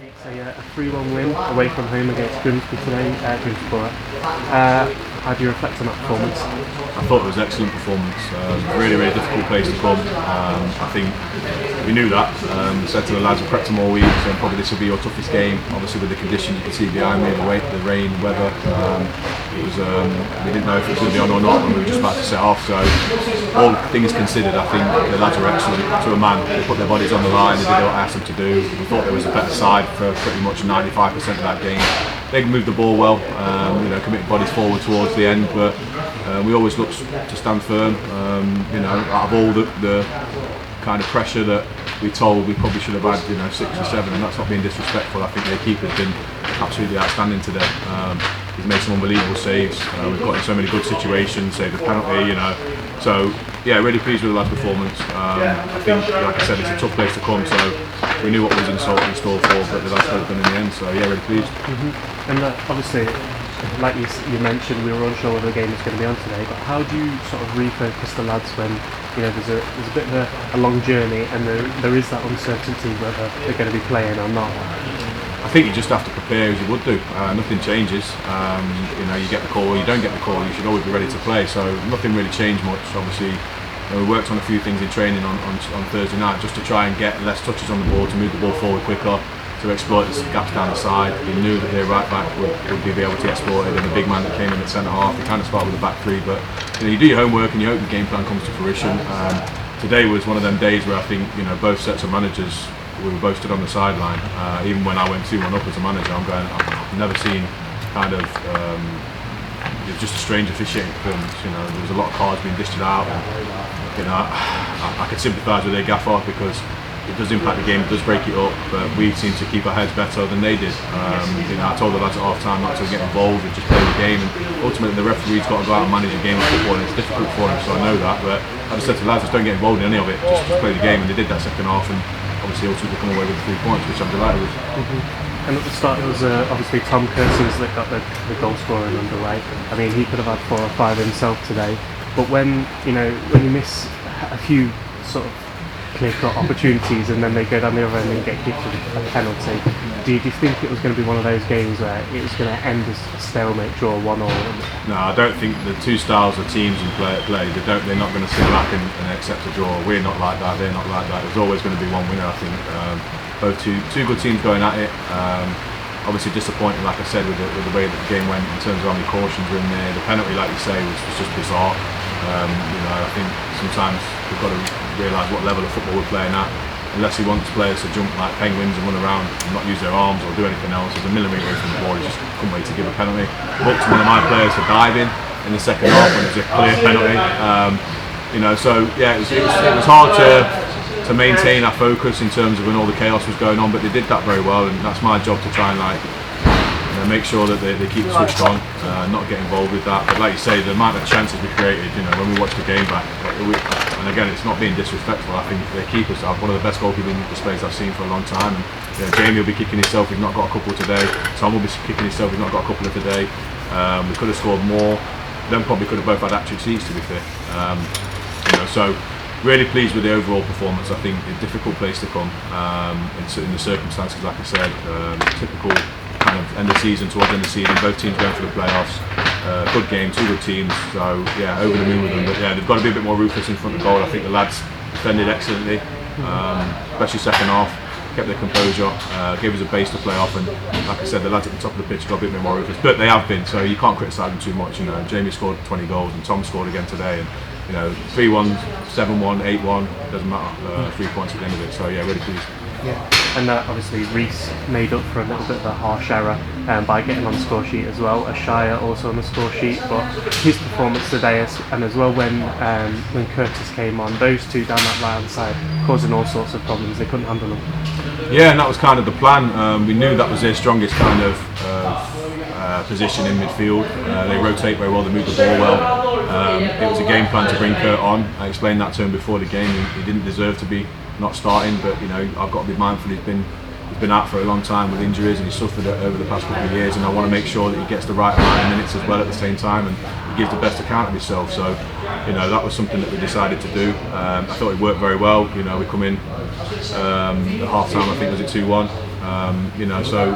It's a 3-1 win away from home against Grimsby today at Grimsby Borough. How do you reflect on that performance? I thought it was an excellent performance. Really difficult place to come. I think we knew that. Said to the lads, we prepped them all week, so probably this will be your toughest game. Obviously with the conditions you can see behind me, the rain, weather. It was. We didn't know if it was going to be on or not when we were just about to set off. So all things considered, I think the lads were excellent to a man. They put their bodies on the line. They did what I asked them to do. We thought there was a better side for pretty much 95% of that game. They moved the ball well, committed bodies forward towards the end, but we always looked to stand firm. Out of all the kind of pressure that we told we probably should have had, 6 or 7, and that's not being disrespectful. I think their keeper's been absolutely outstanding today. He's made some unbelievable saves. We've got in so many good situations, saved a penalty, So yeah, really pleased with the lads' performance. I think, like I said, it's a tough place to come, so we knew what was in store for, but the lads got it done in the end. So yeah, really pleased. And obviously, like you mentioned, we were unsure whether the game was going to be on today. But how do you sort of refocus the lads when there's a bit of a long journey and there is that uncertainty whether they're going to be playing or not? I think you just have to prepare as you would do. Nothing changes. You get the call, you don't get the call. You should always be ready to play. So nothing really changed much. Obviously, we worked on a few things in training on Thursday night just to try and get less touches on the ball, to move the ball forward quicker, to exploit the gaps down the side. We knew that their right back would be able to exploit it, and the big man that came in at centre half. We kind of started with the back three, but you do your homework and you hope the game plan comes to fruition. Today was one of them days where I think both sets of managers, we were both stood on the sideline. Even when I went 2-1 up as a manager, I've never seen kind of it was just a strange officiating performance. There was a lot of cards being dished out, and I could sympathise with their gaffer because it does impact the game, it does break it up, but we seem to keep our heads better than they did. I told the lads at half time not to get involved and just play the game, and ultimately the referee's got to go out and manage a game of football, and it's difficult for him, so I know that, but I just said to the lads, just don't get involved in any of it, just play the game, and they did that second half, and obviously ultimately come away with 3 points, which I'm delighted with. And at the start it was obviously Tom Cursons that got the goal scoring underway. I mean, he could have had 4 or 5 himself today, but when you miss a few sort of clear-cut opportunities and then they go down the other end and get gifted a penalty, do you think it was going to be one of those games where it was going to end as a stalemate draw, 1-1? No, I don't think the two styles of teams and play they're not going to sit back and accept a draw. We're not like that, they're not like that. There's always going to be one winner, I think. Both two good teams going at it. Obviously disappointing, like I said, with the way that the game went in terms of how many cautions were in there. The penalty, like you say, was just bizarre. I think sometimes we've got to realise what level of football we're playing at. Unless he wants players to jump like penguins and run around and not use their arms or do anything else, there's a millimetre away from the ball, he just couldn't wait to give a penalty. Looked to one of my players for diving in the second half when it was a clear penalty. So yeah, it was hard to maintain our focus in terms of when all the chaos was going on, but they did that very well, and that's my job to try and make sure that they keep it switched on, not get involved with that. But like you say, the amount of chances we created, when we watched the game back, and again, it's not being disrespectful. I think their keepers have one of the best goalkeeping displays I've seen for a long time. And Jamie will be kicking himself if he's not got a couple today. Tom will be kicking himself if he's not got a couple of today. We could have scored more. Then probably could have both had hat-trick seats, to be fair. So really pleased with the overall performance. I think a difficult place to come in the circumstances, like I said, typical kind of end of season towards end of season. Both teams going for the playoffs. Good game, 2 good teams. So yeah, over the moon with them. But yeah, they've got to be a bit more ruthless in front of goal. I think the lads defended excellently, especially second half. Kept their composure, gave us a base to play off, and like I said, the lads at the top of the pitch got a bit more ruthless. But they have been, so you can't criticise them too much. Jamie scored 20 goals, and Tom scored again today. And 3-1, 7-1, 8-1, doesn't matter. 3 points at the end of it. So yeah, really pleased. Yeah, and obviously Reece made up for a little bit of a harsh error by getting on the score sheet as well. Ashaiah also on the score sheet, but his performance today, and as well when Curtis came on, those two down that right hand side causing all sorts of problems. They couldn't handle them. Yeah, and that was kind of the plan. We knew that was their strongest kind of position in midfield. They rotate very well, they move the ball well. It was a game plan to bring Kurt on. I explained that to him before the game. He didn't deserve to be not starting, but I've got to be mindful he's been out for a long time with injuries, and he's suffered it over the past couple of years, and I want to make sure that he gets the right amount of minutes as well at the same time, and he gives the best account of himself. So that was something that we decided to do. I thought it worked very well. We come in at half time, I think, was it 2-1, You know, so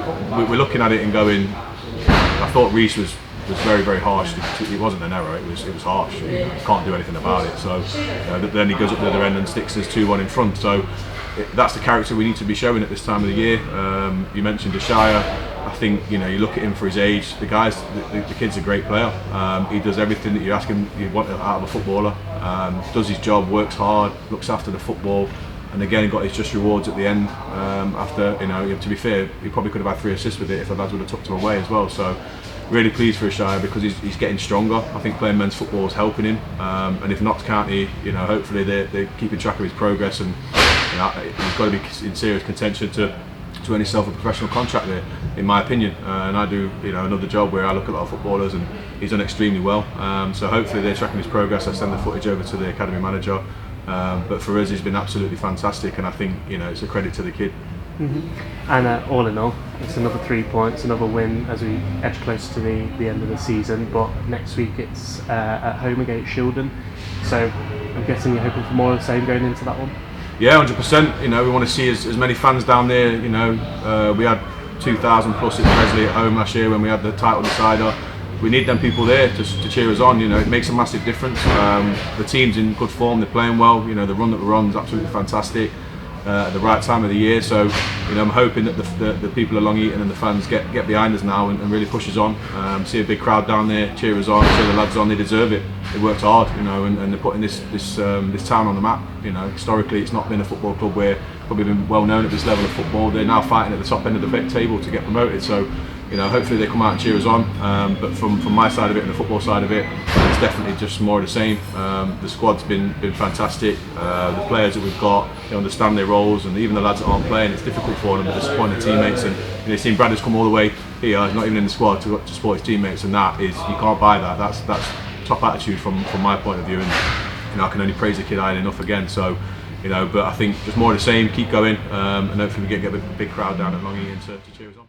we're looking at it and going. I thought Reece was very, very harsh. It wasn't an error. It was harsh. You can't do anything about it. So then he goes up the other end and sticks us 2-1 in front. So that's the character we need to be showing at this time of the year. You mentioned Ashaiah. I think, you know, you look at him for his age. The kid's a great player. He does everything that you ask him you want out of a footballer. Does his job, works hard, looks after the football. And again, he got his just rewards at the end. After, you know, to be fair, he probably could have had 3 assists with it if the lads would have tucked him away as well. So really pleased for Ashaiah because he's getting stronger. I think playing men's football is helping him. And if Notts County, you know, hopefully they're keeping track of his progress, and you know, he's got to be in serious contention to earn himself a professional contract there, in my opinion. And I do, you know, another job where I look at a lot of footballers, and he's done extremely well. So hopefully they're tracking his progress. I send the footage over to the academy manager. But for us, he's been absolutely fantastic, and I think, you know, it's a credit to the kid. And all in all, it's another 3 points, another win as we edge close to the end of the season. But next week it's at home against Shildon, so I'm guessing you're hoping for more of the same going into that one. Yeah, 100%. You know, we want to see as many fans down there. You know, we had 2,000 plus at Bradley at home last year when we had the title decider. We need them people there to cheer us on. You know, it makes a massive difference. The team's in good form, they're playing well. You know, the run that we're on is absolutely fantastic at the right time of the year. So, you know, I'm hoping that the people of Long Eaton and the fans get behind us now and really push us on. See a big crowd down there, cheer us on, cheer the lads on. They deserve it. They worked hard, you know, and they're putting this town on the map. You know, historically, it's not been a football club where probably been well known at this level of football. They're now fighting at the top end of the table to get promoted. So, you know, hopefully they come out and cheer us on. But from my side of it and the football side of it, it's definitely just more of the same. The squad's been fantastic. The players that we've got, they understand their roles, and even the lads that aren't playing, it's difficult for them to disappoint their teammates. And you know, seeing Bradley's come all the way here, he's not even in the squad to support his teammates, and that is, you can't buy that. That's top attitude from my point of view, and you know, I can only praise the kid highly enough again. So, you know, but I think just more of the same. Keep going, and hopefully we get a big crowd down at Long Eaton to cheer us on.